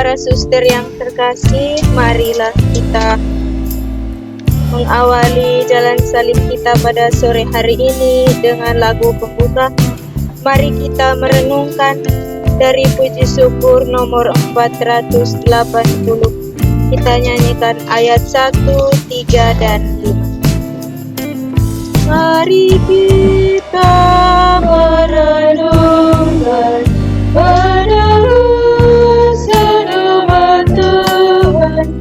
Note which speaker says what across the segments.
Speaker 1: para suster yang terkasih, marilah kita mengawali jalan salib kita pada sore hari ini dengan lagu pembuka. Mari kita merenungkan dari puji syukur nomor 480. Kita nyanyikan ayat 1, 3, dan 5. Mari kita merenungkan pada usaha umat Tuhan,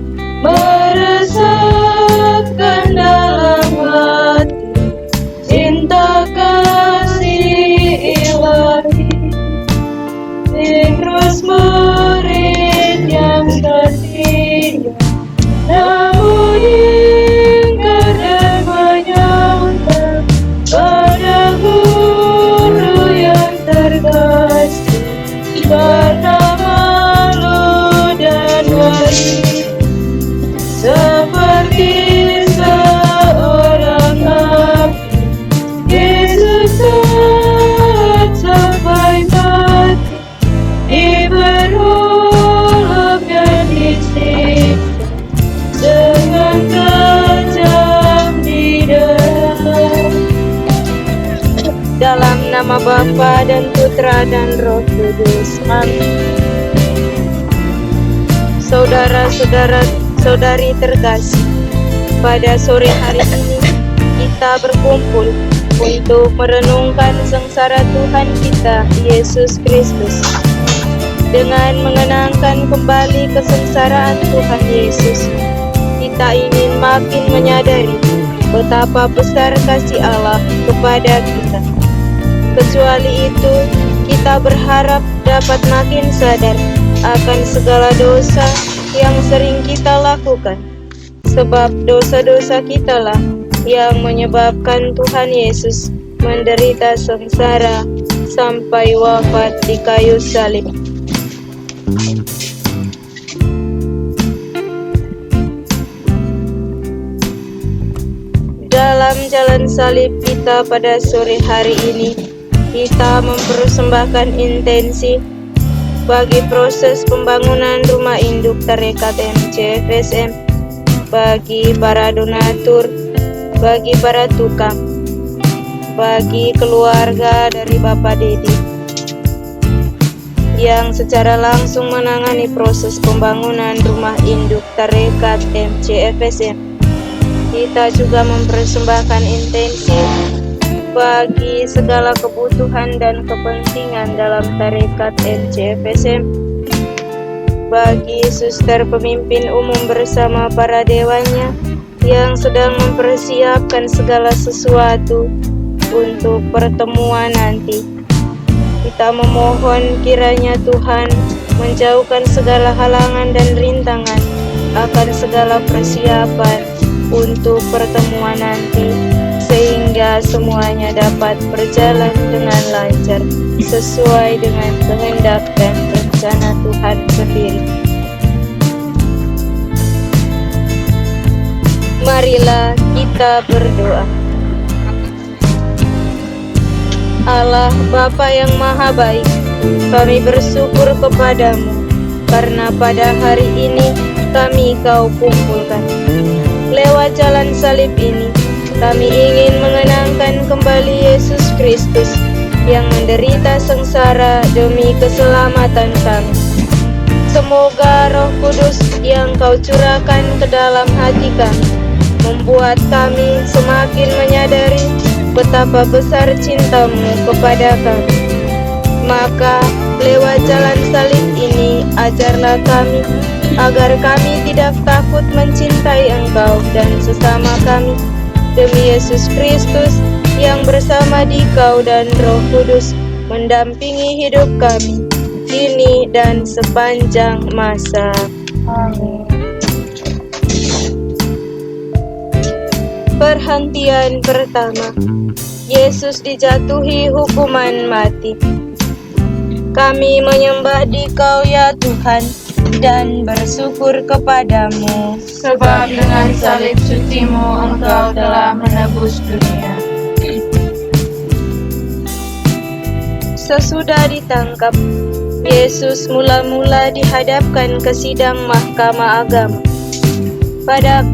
Speaker 1: meresapkan dalam hati cinta kasih ilahi. Petrus murid yang setia, namun ingkar dan menyangkal pada guru yang terkasih, karena malu dan wari, seperti seorang nabi, Yesus taat sampai mati, diperolok dan disiksa dengan kejam di dalam. Dalam nama Bapa dan Putra dan Roh Kudus. Amin. Saudara-saudari terkasih, pada sore hari ini kita berkumpul untuk merenungkan sengsara Tuhan kita, Yesus Kristus. Dengan mengenangkan kembali kesengsaraan Tuhan Yesus, kita ingin makin menyadari betapa besar kasih Allah kepada kita. Kecuali itu, kita berharap dapat makin sadar akan segala dosa yang sering kita lakukan. Sebab dosa-dosa kitalah yang menyebabkan Tuhan Yesus menderita sengsara sampai wafat di kayu salib. Dalam jalan salib kita pada sore hari ini, kita mempersembahkan intensi bagi proses pembangunan rumah induk Tarekat MCFSM, bagi para donatur, bagi para tukang, bagi keluarga dari Bapak Dedi yang secara langsung menangani proses pembangunan rumah induk Tarekat MCFSM. Kita juga mempersembahkan intensi bagi segala kebutuhan dan kepentingan dalam Tarekat MCFSM, bagi suster pemimpin umum bersama para dewannya yang sedang mempersiapkan segala sesuatu untuk pertemuan nanti. Kita memohon kiranya Tuhan menjauhkan segala halangan dan rintangan akan segala persiapan untuk pertemuan nanti, sehingga semuanya dapat berjalan dengan lancar sesuai dengan kehendak dan rencana Tuhan sendiri. Marilah kita berdoa. Allah Bapa yang Maha Baik, kami bersyukur kepadamu karena pada hari ini kami Kau kumpulkan. Lewat jalan salib ini, kami ingin mengenangkan kembali Yesus Kristus yang menderita sengsara demi keselamatan kami. Semoga Roh Kudus yang Kau curahkan ke dalam hati kami membuat kami semakin menyadari betapa besar cinta-Mu kepada kami. Maka lewat jalan salib ini, ajarlah kami agar kami tidak takut mencintai Engkau dan sesama kami, demi Yesus Kristus yang bersama Dikau dan Roh Kudus mendampingi hidup kami kini dan sepanjang masa. Amin. Perhentian pertama, Yesus dijatuhi hukuman mati. Kami menyembah Dikau ya Tuhan dan bersyukur kepadamu,
Speaker 2: sebab dengan salib suci-Mu Engkau telah menebus dunia.
Speaker 1: Sesudah ditangkap, Yesus mula-mula dihadapkan ke sidang mahkamah agama. Pada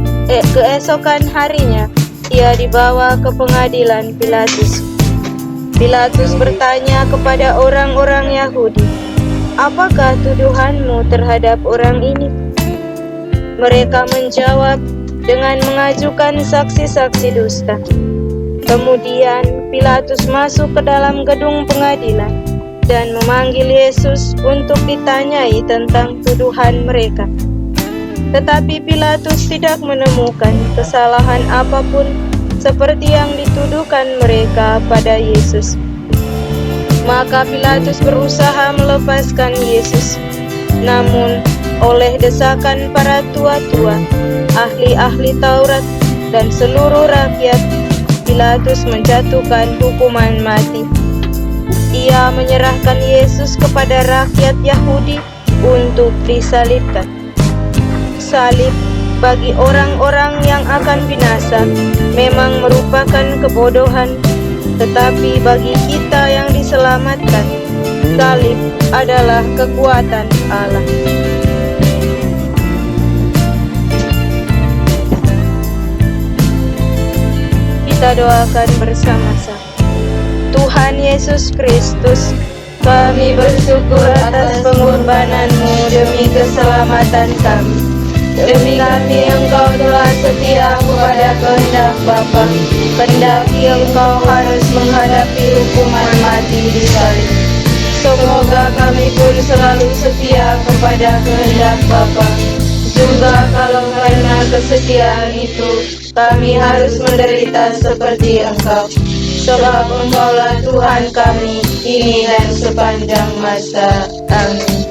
Speaker 1: keesokan harinya, ia dibawa ke pengadilan Pilatus. Pilatus bertanya kepada orang-orang Yahudi, "Apakah tuduhanmu terhadap orang ini?" Mereka menjawab dengan mengajukan saksi-saksi dusta. Kemudian Pilatus masuk ke dalam gedung pengadilan dan memanggil Yesus untuk ditanyai tentang tuduhan mereka. Tetapi Pilatus tidak menemukan kesalahan apapun seperti yang dituduhkan mereka pada Yesus. Maka Pilatus berusaha melepaskan Yesus. Namun, oleh desakan para tua-tua, ahli-ahli Taurat, dan seluruh rakyat, Pilatus menjatuhkan hukuman mati. Ia menyerahkan Yesus kepada rakyat Yahudi untuk disalibkan. Salib bagi orang-orang yang akan binasa memang merupakan kebodohan, tetapi bagi kita yang diselamatkan, salib adalah kekuatan Allah. Kita doakan bersama-sama. Tuhan Yesus Kristus, kami bersyukur atas pengorbanan-Mu demi keselamatan kami. Demi kami Engkau telah setia kepada kehendak Bapa, kendati Engkau harus menghadapi hukuman mati di salib. Semoga kami pun selalu setia kepada kehendak Bapa. Juga kalau karena kesetiaan itu kami harus menderita seperti Engkau. Sebab Engkaulah Tuhan kami kini dan sepanjang masa. Amin.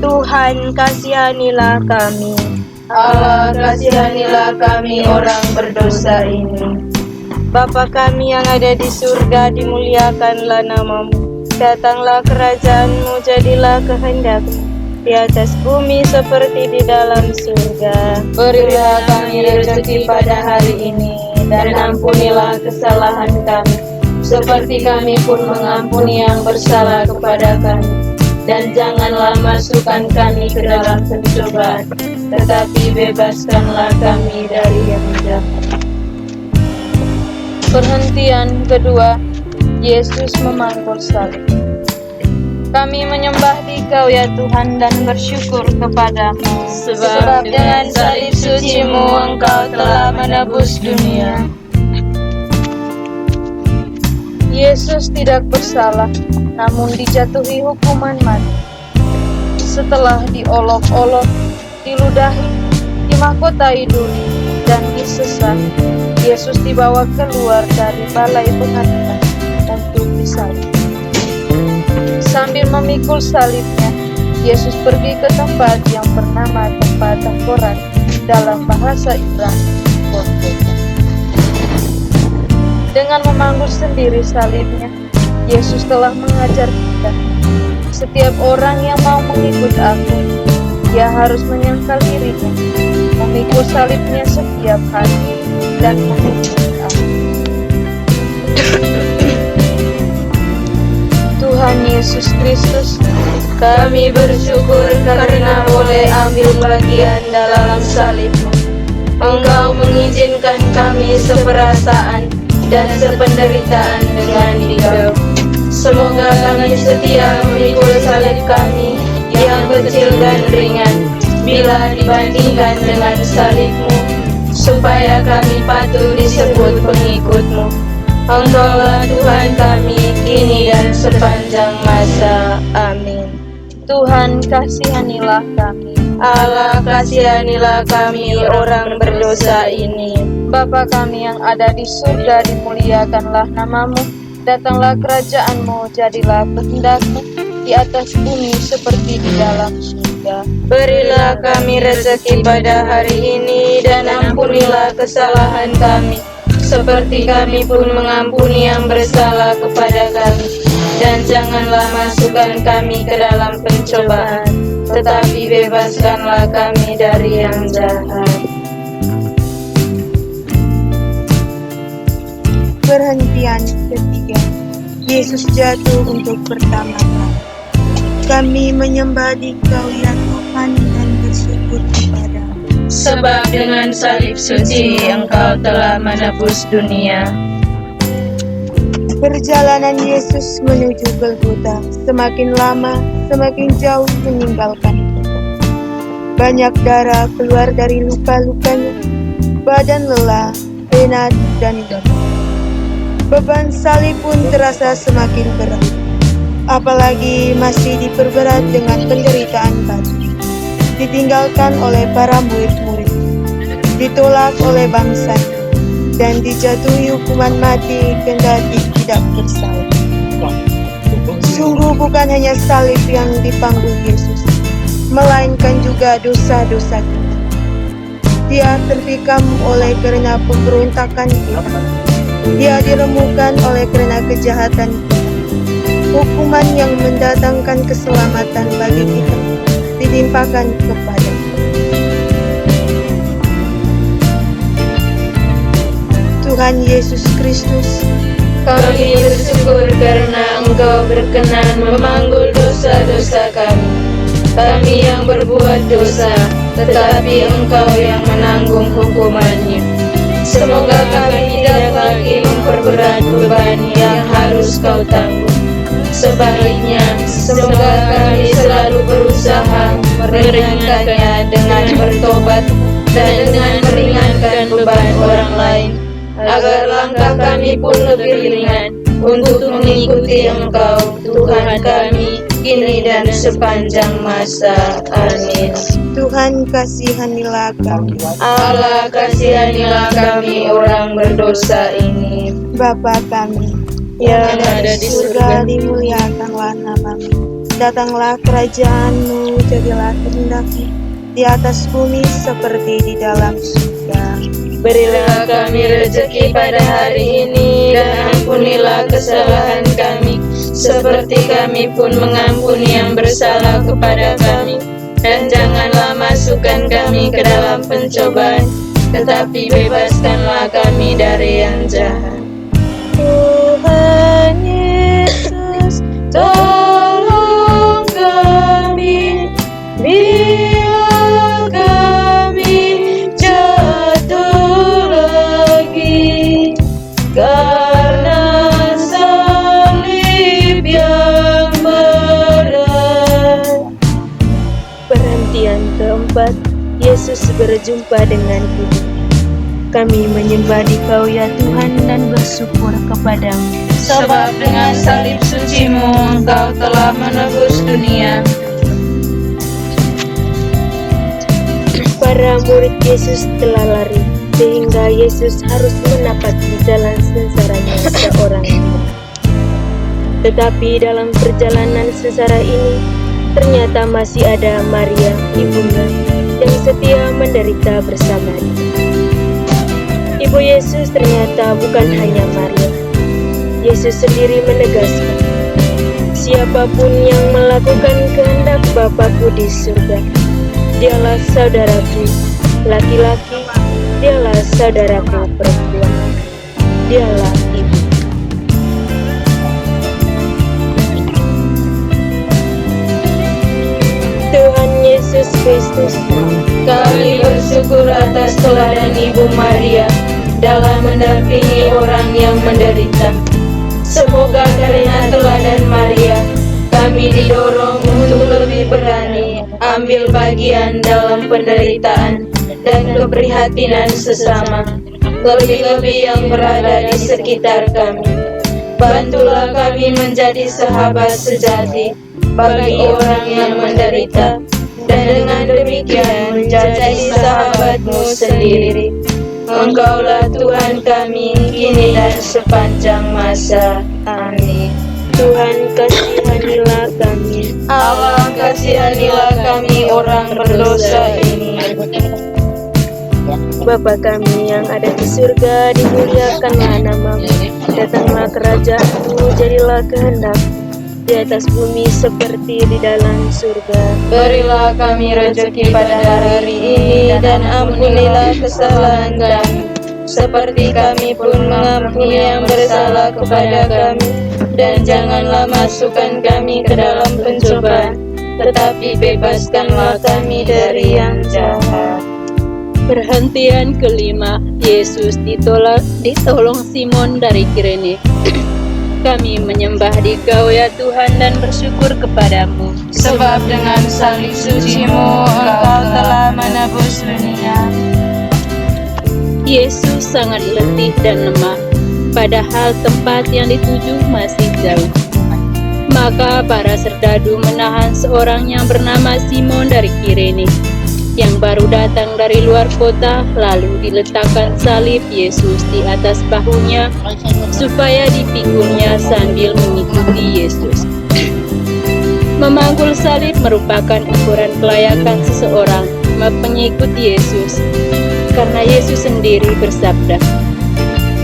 Speaker 1: Tuhan kasihanilah kami. Allah kasihanilah kami orang berdosa ini. Bapa kami yang ada di surga, dimuliakanlah nama-Mu. Datanglah kerajaan-Mu, jadilah kehendak-Mu di atas bumi seperti di dalam surga. Berilah kami rezeki pada hari ini, dan ampunilah kesalahan kami, seperti kami pun mengampuni yang bersalah kepada kami. Dan janganlah masukkan kami ke dalam pencobaan, tetapi bebaskanlah kami dari yang jahat. Perhentian kedua, Yesus memangkul salib. Kami menyembah Dikau ya Tuhan dan bersyukur kepadamu, sebab dengan salib suci-Mu Engkau telah menebus dunia. Yesus tidak bersalah, namun dijatuhi hukuman mati. Setelah diolok-olok, diludahi, dimahkotai duri, dan disesat, Yesus dibawa keluar dari balai pengadilan untuk disalib. Sambil memikul salibnya, Yesus pergi ke tempat yang bernama tempat tengkorak, dalam bahasa Ibrani, Golgota. Dengan memanggul sendiri salibnya, Yesus telah mengajar kita, setiap orang yang mau mengikut Aku, dia harus menyangkal dirinya, memikul salibnya setiap hari, dan mengikut Aku. Tuhan Yesus Kristus, kami bersyukur karena boleh ambil bagian dalam salib-Mu. Engkau mengizinkan kami seperasaan dan sependeritaan dengan Dikau. Semoga kami setia memikul salib kami yang kecil dan ringan bila dibandingkan dengan salib-Mu, supaya kami patut disebut pengikut-Mu. Engkaulah Tuhan kami kini dan sepanjang masa. Amin. Tuhan kasihanilah kami. Allah kasihanilah kami orang berdosa ini. Bapa kami yang ada di surga, dimuliakanlah nama-Mu. Datanglah kerajaan-Mu, jadilah kehendak-Mu di atas bumi seperti di dalam surga. Berilah kami rezeki pada hari ini, dan ampunilah kesalahan kami, seperti kami pun mengampuni yang bersalah kepada kami. Dan janganlah masukkan kami ke dalam pencobaan, tetapi bebaskanlah kami dari yang jahat. Perhentian ketiga, Yesus jatuh untuk pertama kali.
Speaker 3: Kami menyembah Dikau ya Tuhan dan bersyukur kepadamu.
Speaker 2: Sebab dengan salib suci Engkau telah menebus dunia.
Speaker 3: Perjalanan Yesus menuju Golgota semakin lama, semakin jauh meninggalkan kita. Banyak darah keluar dari luka-lukanya, badan lelah, penat, dan lemah. Beban salib pun terasa semakin berat, apalagi masih diperberat dengan penderitaan batu. Ditinggalkan oleh para murid-murid, ditolak oleh bangsa, dan dijatuhi hukuman mati kendati tidak bersalah. Sungguh bukan hanya salib yang dipanggung Yesus, melainkan juga dosa-dosa kita. Dia tertikam oleh karena pemberontakan kita. Dia diremukkan oleh karena kejahatan kita. Hukuman yang mendatangkan keselamatan bagi kita ditimpakan kepada Tuhan Yesus Kristus.
Speaker 2: Kami bersyukur karena Engkau berkenan memanggul dosa-dosa kami. Kami yang berbuat dosa, tetapi Engkau yang menanggung hukumannya. Semoga kami tidak lagi memperberat beban yang harus Kau tanggung. Sebaliknya, semoga kami selalu berusaha meringankannya dengan bertobat dan dengan meringankan beban orang lain, agar langkah kami pun lebih ringan untuk mengikuti Engkau, Tuhan kami, kini dan sepanjang masa. Amin.
Speaker 3: Tuhan kasihanilah kami.
Speaker 2: Allah kasihanilah kami orang berdosa ini.
Speaker 3: Bapa kami
Speaker 2: Yang ada di surga,
Speaker 3: dimuliakanlah namamu. Datanglah kerajaanmu, jadilah kehendakmu di atas bumi seperti di dalam surga.
Speaker 2: berilah kami rezeki pada hari ini, dan ampunilah kesalahan kami, seperti kami pun mengampuni yang bersalah kepada kami. Dan janganlah masukkan kami ke dalam pencobaan, tetapi bebaskanlah kami dari yang jahat. Tuhan Yesus, tolong kami, bila kami jatuh lagi, karena salib yang berat.
Speaker 1: Perhentian keempat, Yesus berjumpa dengan kita. Kami menyembah Dikau ya Tuhan dan bersyukur kepadamu.
Speaker 2: Sebab dengan salib suci-Mu Engkau telah menebus dunia.
Speaker 1: Para murid Yesus telah lari, sehingga Yesus harus menapaki jalan sengsaranya seorang diri. Tetapi dalam perjalanan sengsara ini, ternyata masih ada Maria, ibunya, yang setia menderita bersama dia. Ibu Yesus ternyata bukan hanya Maria. Yesus sendiri menegaskan, siapapun yang melakukan kehendak Bapa-Ku di surga, dialah saudaraku laki-laki, dialah saudaraku perempuan, dialah ibu. Tuhan Yesus Kristus,
Speaker 2: Kami bersyukur atas teladan Ibu Maria dalam mendampingi orang yang menderita. Semoga karena teladan Maria, kami didorong untuk lebih berani ambil bagian dalam penderitaan dan keprihatinan sesama, lebih-lebih yang berada di sekitar kami. Bantulah kami menjadi sahabat sejati bagi orang yang menderita, dan dengan demikian menjadi sahabat-Mu sendiri. Engkaulah Tuhan kami, kini dan sepanjang masa. Amin.
Speaker 1: Tuhan kasihanilah kami.
Speaker 2: Allah kasihanilah kami orang berdosa ini.
Speaker 1: Bapa kami yang ada di surga, dimuliakanlah namamu. Datanglah kerajaan-Mu, jadilah kehendak di atas bumi seperti di dalam surga.
Speaker 2: Berilah kami rezeki pada hari ini, dan ampunilah kesalahan kami, seperti kami pun mengampuni yang bersalah kepada kami. Dan janganlah masukkan kami ke dalam pencobaan, tetapi bebaskanlah kami dari yang jahat.
Speaker 4: Perhentian kelima, Yesus ditolong Simon dari Kirene. Kami menyembah Dikau ya Tuhan dan bersyukur kepadamu.
Speaker 2: Sebab dengan salib suci-Mu Engkau telah menebus dunia.
Speaker 4: Yesus sangat letih dan lemah, padahal tempat yang dituju masih jauh. Maka para serdadu menahan seorang yang bernama Simon dari Kirene, yang baru datang dari luar kota, lalu diletakkan salib Yesus di atas bahunya, supaya dipikulnya sambil mengikuti Yesus. Memanggul salib merupakan ukuran kelayakan seseorang pengikut Yesus, karena Yesus sendiri bersabda,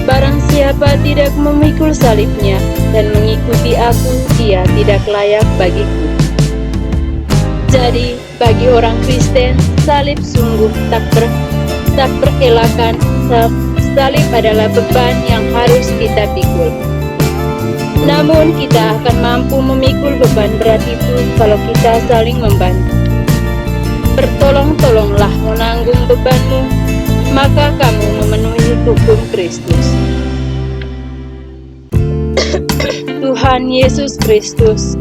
Speaker 4: "Barang siapa tidak memikul salibnya dan mengikuti aku, dia tidak layak bagiku." Jadi, bagi orang Kristen, salib sungguh tak berkelakkan. Salib adalah beban yang harus kita pikul. Namun, kita akan mampu memikul beban berat itu kalau kita saling membantu. Bertolong-tolonglah menanggung bebanmu, maka kamu memenuhi hukum Kristus. Tuhan Yesus Kristus,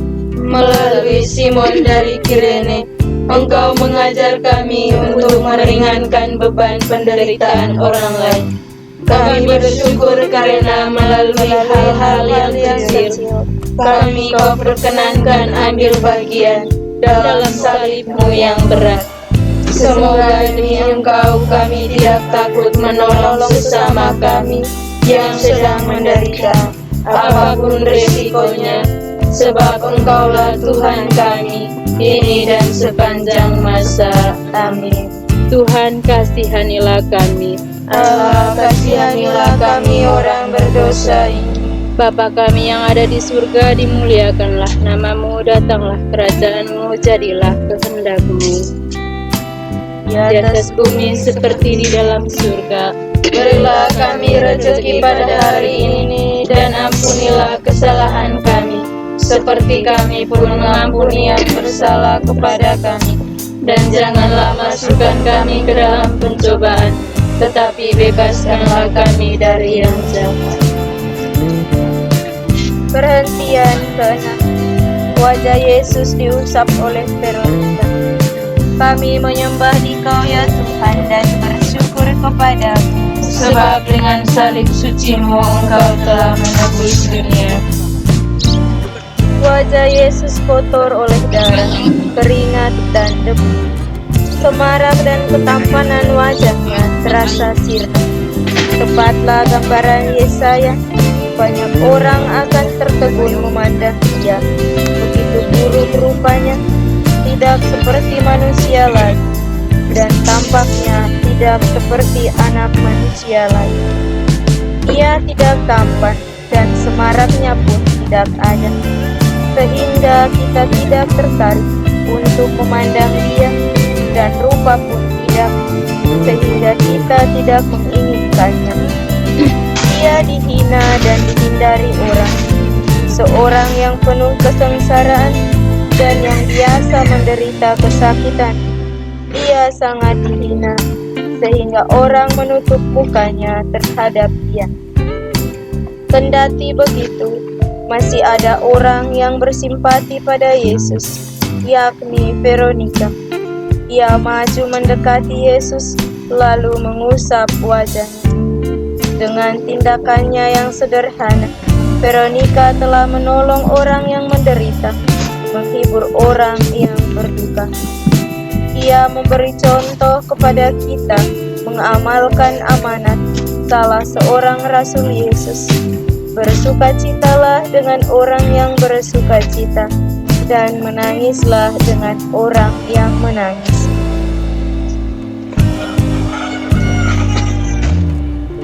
Speaker 2: Melalui Simon dari Kirene, Engkau mengajar kami untuk meringankan beban penderitaan orang lain. Kami bersyukur karena melalui hal-hal yang kecil, kami Kau perkenankan ambil bagian dalam salib-Mu yang berat. Semoga demi Engkau kami tidak takut menolong sesama kami yang sedang menderita, apapun resikonya, sebab Engkaulah Tuhan kami, ini dan sepanjang masa. Amin.
Speaker 4: Tuhan kasihanilah kami.
Speaker 2: Allah kasihanilah kami orang berdosa ini.
Speaker 4: Bapa kami yang ada di surga, dimuliakanlah namamu, datanglah kerajaanmu, jadilah kehendak-Mu di atas bumi seperti di dalam surga.
Speaker 2: Berilah kami rezeki pada hari ini, dan ampunilah kesalahan kami, seperti kami pun mengampuni yang bersalah kepada kami. Dan janganlah masukkan kami ke dalam pencobaan, tetapi bebaskanlah kami dari yang jahat.
Speaker 1: Perhentian ke-6. Wajah Yesus diusap oleh Veronika. Kami menyembah Dikau ya Tuhan dan bersyukur kepadamu.
Speaker 2: Sebab dengan salib suci-Mu Engkau telah menebus dunia.
Speaker 1: Wajah Yesus kotor oleh darah, keringat dan debu. Semarak dan ketampanan wajahnya terasa sirna. Tepatlah gambaran Yesaya, banyak orang akan tertegun memandang Dia. Begitu buruk rupanya, tidak seperti manusia lagi, dan tampaknya tidak seperti anak manusia lagi. Ia tidak tampan, dan semaraknya pun tidak ada, sehingga kita tidak tertarik untuk memandang Dia, dan rupa pun tidak, sehingga kita tidak menginginkannya. Dia dihina dan dihindari orang, seorang yang penuh kesengsaraan dan yang biasa menderita kesakitan. Dia sangat dihina, sehingga orang menutup mukanya terhadap Dia. Kendati begitu, masih ada orang yang bersimpati pada Yesus, yakni Veronika. Ia maju mendekati Yesus, lalu mengusap wajahnya. Dengan tindakannya yang sederhana, Veronika telah menolong orang yang menderita, menghibur orang yang berduka. Ia memberi contoh kepada kita mengamalkan amanat salah seorang Rasul Yesus. Bersukacitalah dengan orang yang bersukacita, dan menangislah dengan orang yang menangis.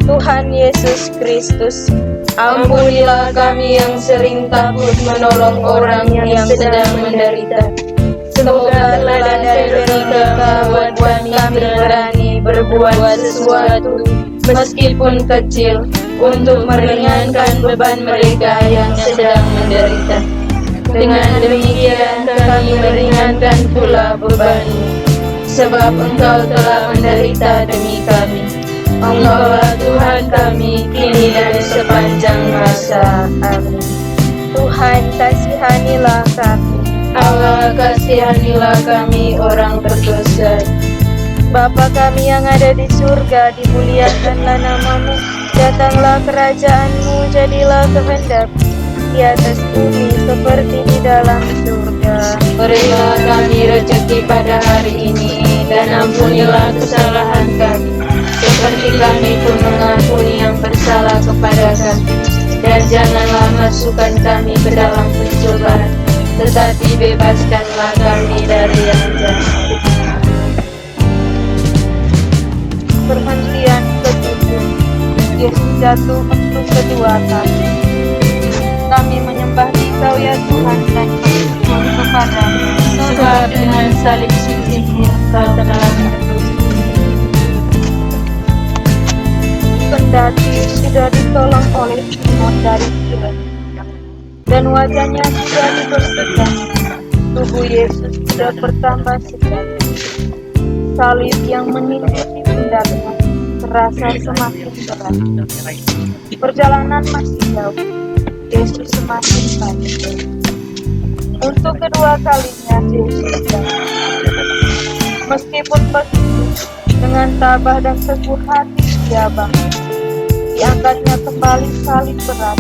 Speaker 1: Tuhan Yesus Kristus,
Speaker 2: Ampunilah kami yang sering takut menolong orang yang sedang menderita. Semoga teladan Veronika buat kami berani berbuat sesuatu, meskipun kecil, untuk meringankan beban mereka yang sedang menderita. Dengan demikian kami meringankan pula beban-Mu, sebab Engkau telah menderita demi kami. Engkaulah Tuhan kami, kini dan sepanjang masa. Amin.
Speaker 1: Tuhan, kasihanilah kami.
Speaker 2: Allah, kasihanilah kami orang berdosa.
Speaker 1: Bapa kami yang ada di surga, dimuliakanlah nama-Mu. Datanglah kerajaan-Mu, jadilah kehendak-Mu di atas bumi seperti di dalam surga.
Speaker 2: Berilah kami rezeki pada hari ini, dan ampunilah kesalahan kami, seperti kami pun mengampuni yang bersalah kepada kami. Dan janganlah masukkan kami ke dalam pencobaan, tetapi bebaskanlah kami dari yang jahat.
Speaker 1: Perhentian ketujuh. Yesus jatuh untuk kedua kali. Kami menyembah Dikau ya Tuhan dan bersyukur kepada-Mu.
Speaker 2: Sebab dengan salib suci-Mu Engkau telah menebus dunia.
Speaker 1: Kendati sudah ditolong oleh Simon dari Kirene dan wajahnya sudah dibersihkan, tubuh Yesus sudah bertambah segar. Salib yang menindih di pundaknya terasa semakin berat. Perjalanan masih jauh. Yesus semakin panik. Untuk kedua kalinya Yesus datang. Meskipun begitu, dengan tabah dan teguh hati Dia bangun. Diangkatnya kembali salib berat.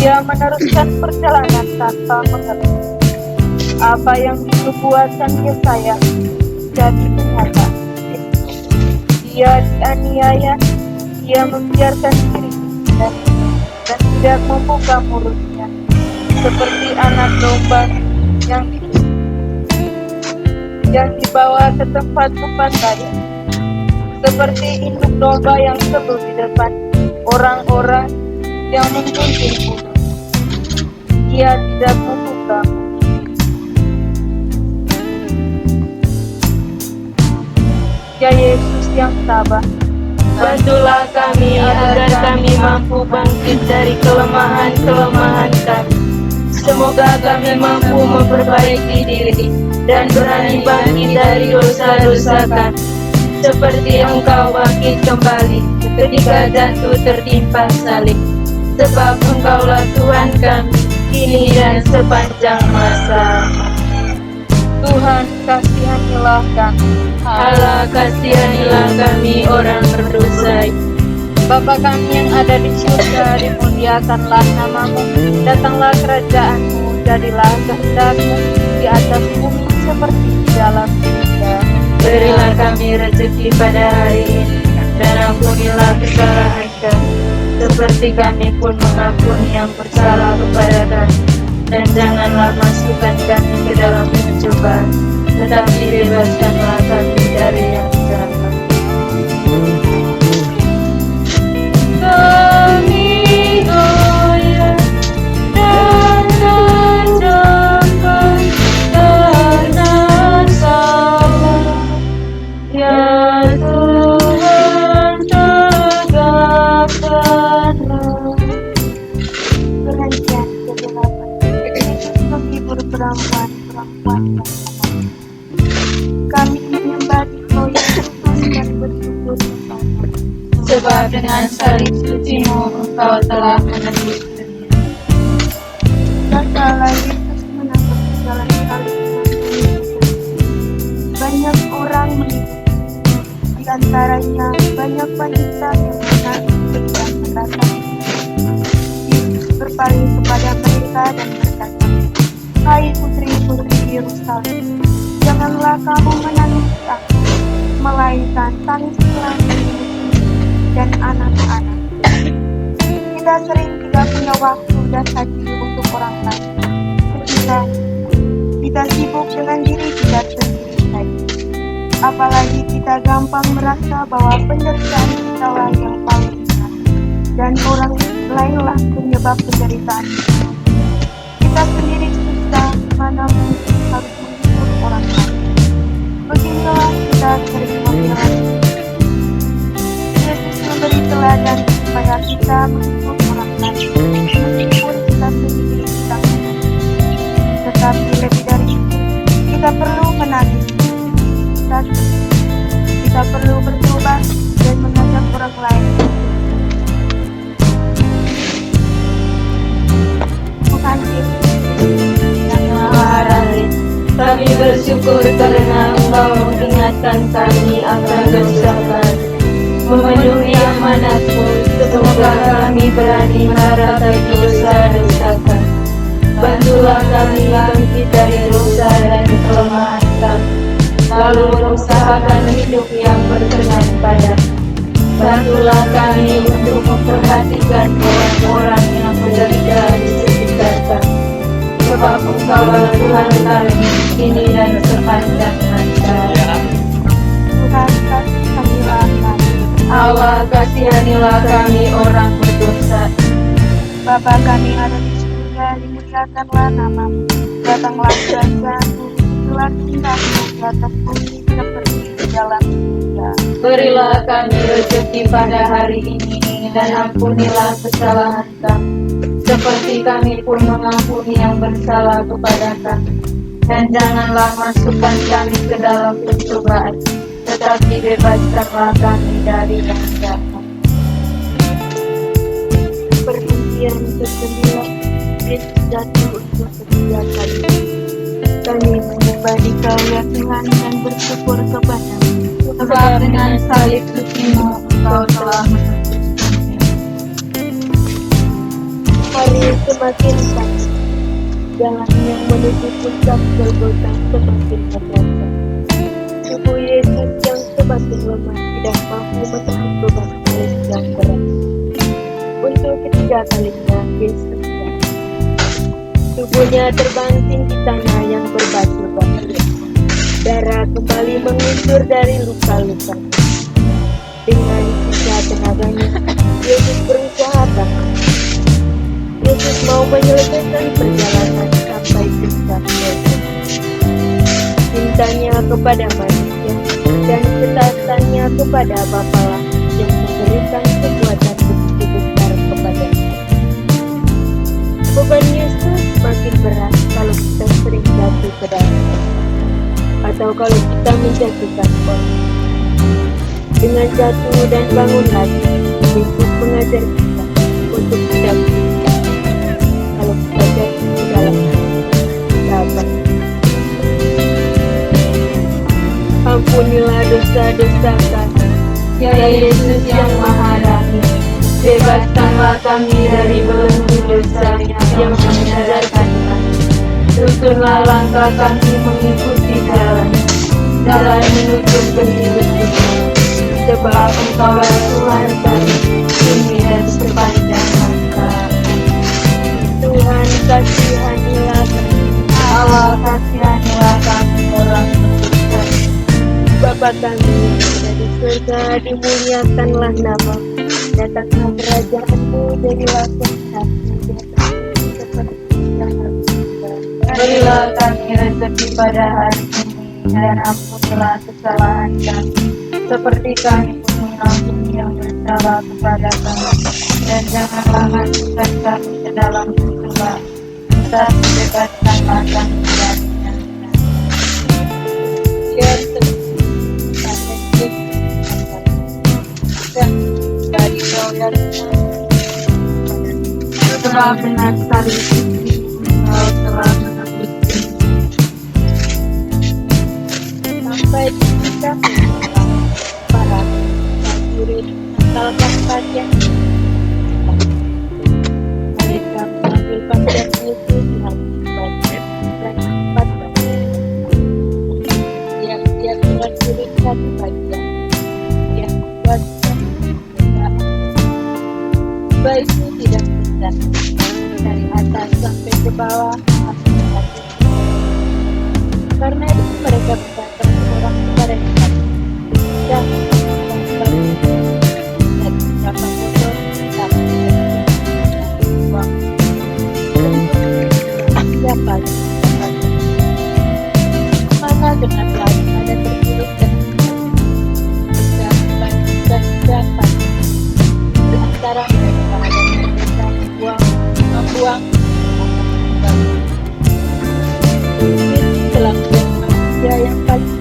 Speaker 1: Dia meneruskan perjalanan tanpa mengerti. Apa yang dinubuatkan Yesaya jadi kenyataan. Dia dianiaya, dia membiarkan diri dan tidak membuka mulutnya, seperti anak domba yang dibawa ke tempat-tempat lain, seperti induk domba yang teduh di depan orang-orang yang menggunting bulu. Dia tidak membuka mulutnya. Ya Yesus yang tabah,
Speaker 2: Bantulah kami agar kami mampu bangkit dari kelemahan-kelemahan kami. Semoga kami mampu memperbaiki diri dan berani bangkit dari dosa-dosa kami, seperti Engkau bangkit kembali ketika jatuh tertimpa salib. Sebab Engkaulah Tuhan kami, kini dan sepanjang masa.
Speaker 1: Tuhan, kasihanilah kami.
Speaker 2: Allah, kasihanilah kami orang berdosa.
Speaker 1: Bapa kami yang ada di surga, dimuliakanlah nama-Mu. Datanglah kerajaan-Mu, jadilah kehendak-Mu di atas bumi seperti di dalam surga.
Speaker 2: Berilah kami rezeki pada hari ini, dan ampunilah kesalahan kami, seperti kami pun mengampuni yang bersalah kepada kami. Dan janganlah masukkan kami ke dalam pencobaan, tetapi bebaskanlah kami dari yang jahat. Kami goyah dan terjangkau karena salah, ya Tuhan tegakkanlah.
Speaker 3: Perhentian ke-8. Yesus menghibur perempuan-perempuan yang lemah. Kami menyembah Dikau ya Tuhan dan bersyukur kepada-Mu.
Speaker 2: Sebab dengan salib suci-Mu Engkau telah menebus dunia.
Speaker 3: Kala Yesus menangkap jalan salib banyak orang mengikuti. Di antaranya banyak wanita yang menangis dan merasa. Yesus berpaling kepada mereka dan berkata, "Hai putri-putri Yerusalem, janganlah kamu menangisi aku, melainkan tangislah dirimu dan anak-anak. Kita sering tidak punya waktu dan hati untuk orang lain. Kita sibuk dengan diri kita sendiri saja. Apalagi kita gampang merasa bahwa penderitaan kita lah yang paling benar, dan orang lainlah penyebab penderitaan kita. Kita sendiri susah, mana mungkin harus menghibur orang lain. Beginilah kita sering membela. Yesus memberi teladan supaya hati. Kita perlu bertobat dan mengajak orang lain. Tuhan Yesus yang Maha
Speaker 2: Maharani, kami bersyukur karena Engkau mengingatkan kami akan dosa kami. Memenuhi amanat-Mu, semoga kami berani meratapi dosa-dosa kami. Bantulah kami bangkit dari dosa dan kelemahan kami, lalu berusahakan hidup yang berkenan Padamu. Bantulah kami untuk memperhatikan orang-orang yang menderita di sekitar kami, sebab Engkaulah Tuhan kami, kini dan sepanjang masa.
Speaker 3: Tuhan kasihanilah kami.
Speaker 2: Allah, kasihanilah kami orang berdosa.
Speaker 3: Bapa kami ada di surga, dimuliakanlah namamu. Datanglah kerajaanmu, itulah kehendakmu di atas bumi seperti di dalam surga.
Speaker 2: Berilah kami rezeki pada hari ini, dan ampunilah kesalahan kami, seperti kami pun mengampuni yang bersalah kepada kami. Dan janganlah masukkan kami ke dalam pencobaan, tetapi bebaskanlah kami dari yang jahat.
Speaker 3: Perhentian ke-9, Kristus jatuh untuk ketiga kali. Kami menyembah di Kau ya Tuhan dan bersyukur kepada-Mu.
Speaker 2: Sebab dengan salib suci-Mu Engkau telah menuntut kami.
Speaker 3: Hari semakin pagi, jalan yang menuju puncak Golgota semakin terasa. Tubuh Yesus yang semakin lemah tidak mampu menahan beban salib yang berat. Untuk ketiga kalinya Yesus jatuh. Tubuhnya terbanting di tanah yang berbatu-batu. Darah kembali mengucur dari luka-luka. Dengan sisa tenaganya, Yesus berusaha bangkit. Yesus mau menyelesaikan perjalanan sampai puncak Golgota. Cintanya kepada manusia dan ketaatannya kepada Bapalah yang memberikan kekuatan begitu besar kepadanya. Beban Yesus makin berat kalau kita sering jatuh ke dalam, atau kalau kita menjatuhkan orang. Dengan jatuh dan bangun lagi, Yesus mengajar kita untuk tidak berhenti. Kalau kita jatuh ke dalam dapat. Ampunilah dosa-dosa kami,
Speaker 2: Ya Yesus yang Maha Rahim, bebaskanlah kami dari belenggu dosa yang menyadarkan kami. Tuntunlah langkah kami mengikuti jalan menuju kehidupan, sebab Engkaulah Tuhan kami, kini dan sepanjang masa.
Speaker 3: Tuhan kasihanilah kami.
Speaker 2: Allah, kasihanilah kami orang berdosa.
Speaker 3: Bapa kami yang ada di surga, dimuliakanlah nama-Mu. Datanglah kerajaan-Mu, jadilah kehendak-Mu di atas bumi seperti di dalam surga.
Speaker 2: Berilah kami rezeki pada hari ini, dan ampunilah kesalahan kami, seperti kami pun mengampuni yang bersalah kepada kami. Dan janganlah masukkan kami ke dalam pencobaan, tetapi bebaskanlah kami dari yang jahat.
Speaker 3: Biar sampai dan dari Kau ya Tuhan.
Speaker 2: Sebab dengan salib suci Engkau telah menebus kami.
Speaker 3: Sampai di puncak para prajurit menanggalkan pajak. Mereka mengambil pajak itu di hati pajak dan empat pajak. Tiap-tiap prajurit satu pajak. Yang buat baik itu tidak bisa dari atas sampai ke bawah. Karena itu mereka berkata orang kepada kita, dan beberapa foto tapi uang siapa maka dengan lain ada tertulis dan dapat di antara mereka ada mereka membuang telah manusia yang paling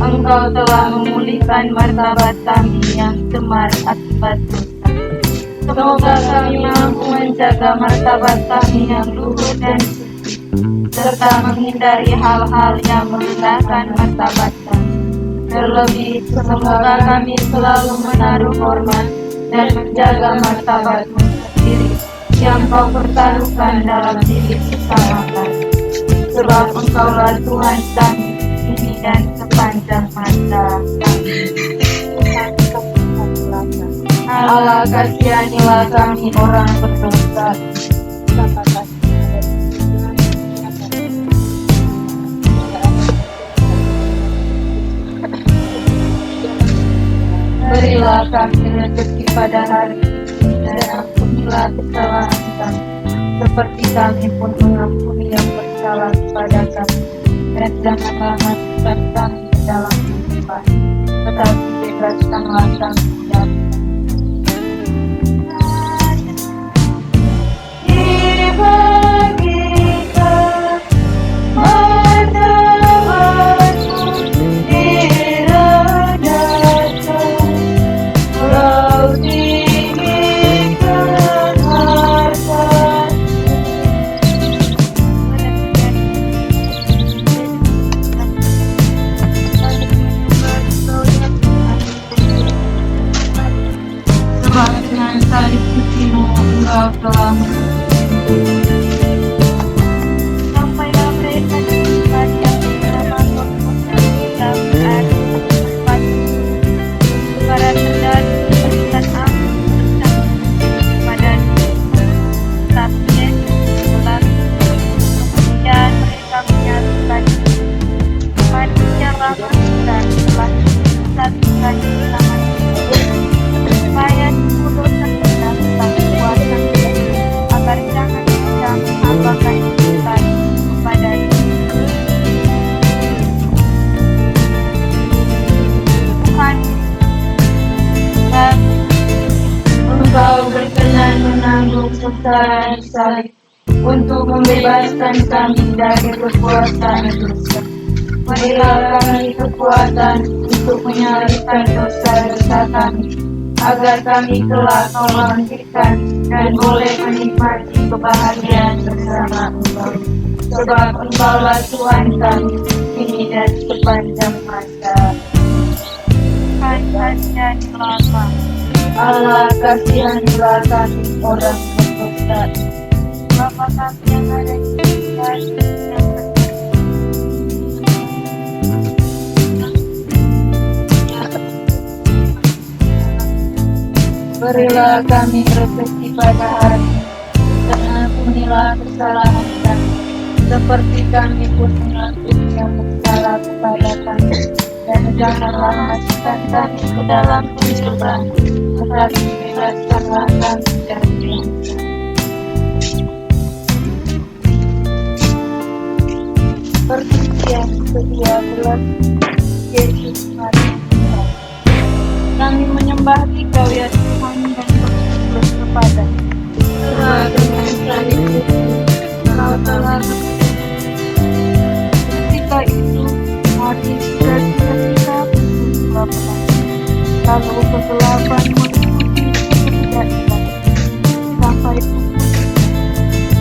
Speaker 1: Engkau telah memulihkan martabat kami yang cemar akibat dosa. Semoga kami mampu menjaga martabat kami yang luhur dan suci, serta menghindari hal-hal yang merendahkan martabat kami. Terlebih, semoga kami selalu menaruh hormat dan menjaga martabat-Mu sendiri yang Kau pertaruhkan dalam diri sesama kami. Sebab Engkaulah Tuhan kami, kini dan sepanjang masa. Allah, kasihanilah kami orang berdosa. Berilah kami rezeki pada hari ini, dan ampunilah kesalahan kami, seperti kami pun mengampuni yang bersalah kepada kami. Dan janganlah masukkan kami ke dalam kehidupan, tetapi bebaskanlah kami dari dibagikan martabat-Mu direndahkan, Kau tinggikan harta. Sebab dengan salib suci-Mu Engkau telah sampailah mereka di tempat yang bernama Golgota yang berada di tempat para terdakwa dan aku bersama pada tapi Yesus telah kemudian mereka menyatukan manusia lama kita telah disatukan bersama supaya dosa kita tetap kuasa agar jangan kita mengapakan kita kepada Tuhan. Dan Engkau berkenan menanggung sengsara di salib untuk membebaskan kami dari kekuasaan dosa. Berilah kami kekuatan untuk menyalibkan dosa-dosa kami, agar kami kelak Kau bangkitkan dan boleh menikmati kebahagiaan bersama Engkau. Sebab Engkaulah Tuhan kami, kini dan sepanjang masa. Kasihanilah kami. Allah, kasihanilah kami orang berdosa. Bapa kami yang ada di surga, berilah kami rezeki pada hari ini, dan ampunilah kesalahan kami, seperti kami pun mengampuni yang bersalah kepada kami. Dan janganlah masukkan kami ke dalam pencobaan, tetapi bebaskanlah kami dari yang jahat. Perhentian ke-12, Yesus mati. Kami menyembah Dikau ya Tuhan dan bersyukur kepada-Mu. Sebab dengan salib itu Kau telah ketika itu mati sukacita kita bersumpah lalu kegelapan meliputi ketidakadilan sampai pukul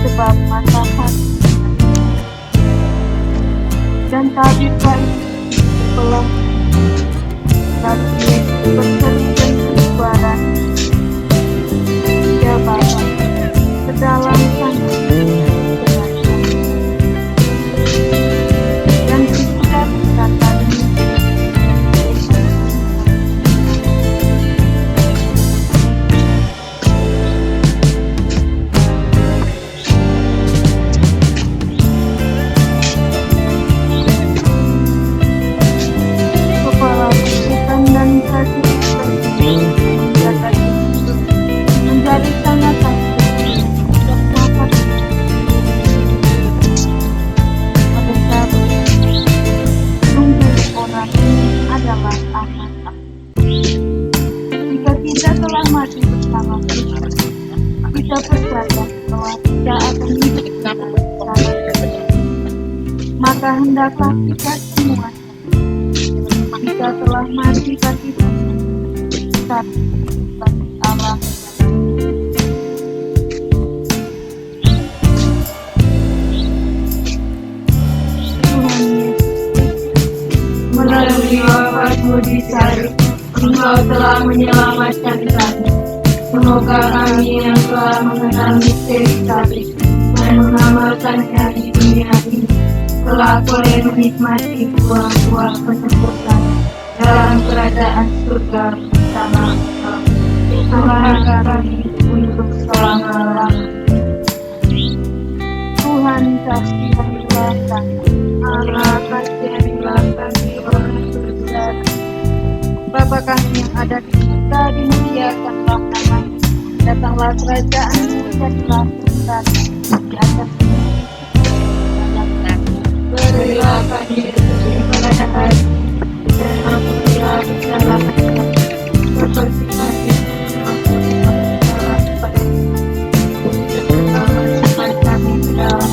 Speaker 1: sebab matahari dan tabiblah itu sebelah lalu Yesus berseru dan bersuara, "Ya Bapa, ke dalam sana." Dan sesudah berkata kepala pasukan dan prajurit menjaga Yesus menjadi sangat takut dan dapat mereka sungguh orang ini adalah anak. Jika kita telah mati bersama Kristus, kita percaya bahwa kita akan hidup bersama Kristus. Maka hendaklah kita semua
Speaker 3: kita telah mati bagi dosa, tapi bagi Allah. Tuhan Yesus,
Speaker 2: Melalui wafat-Mu di salib, Engkau telah menyelamatkan kami. Semoga kami yang telah mengenal misteri salib dan mengamalkannya di dunia ini, kelak boleh menikmati buah-buah penyembuhan dalam kerajaan surga bersama Engkau. Tuhan kami untuk selama-lamanya.
Speaker 3: Tuhan kasihanilah kami.
Speaker 2: Allah kasihanilah kami orang berdosa.
Speaker 3: Bapa kami yang ada di surga, dimuliakanlah nama-Mu. Datanglah kerajaan-Mu, jadilah kehendak di atas bumi dalam kami.
Speaker 2: Berilah kami rezeki pada hari ini, dan ampunilah kesalahan kami, seperti kami mengampuni kesalahan kepada kami. Dan masukkan kami ke dalam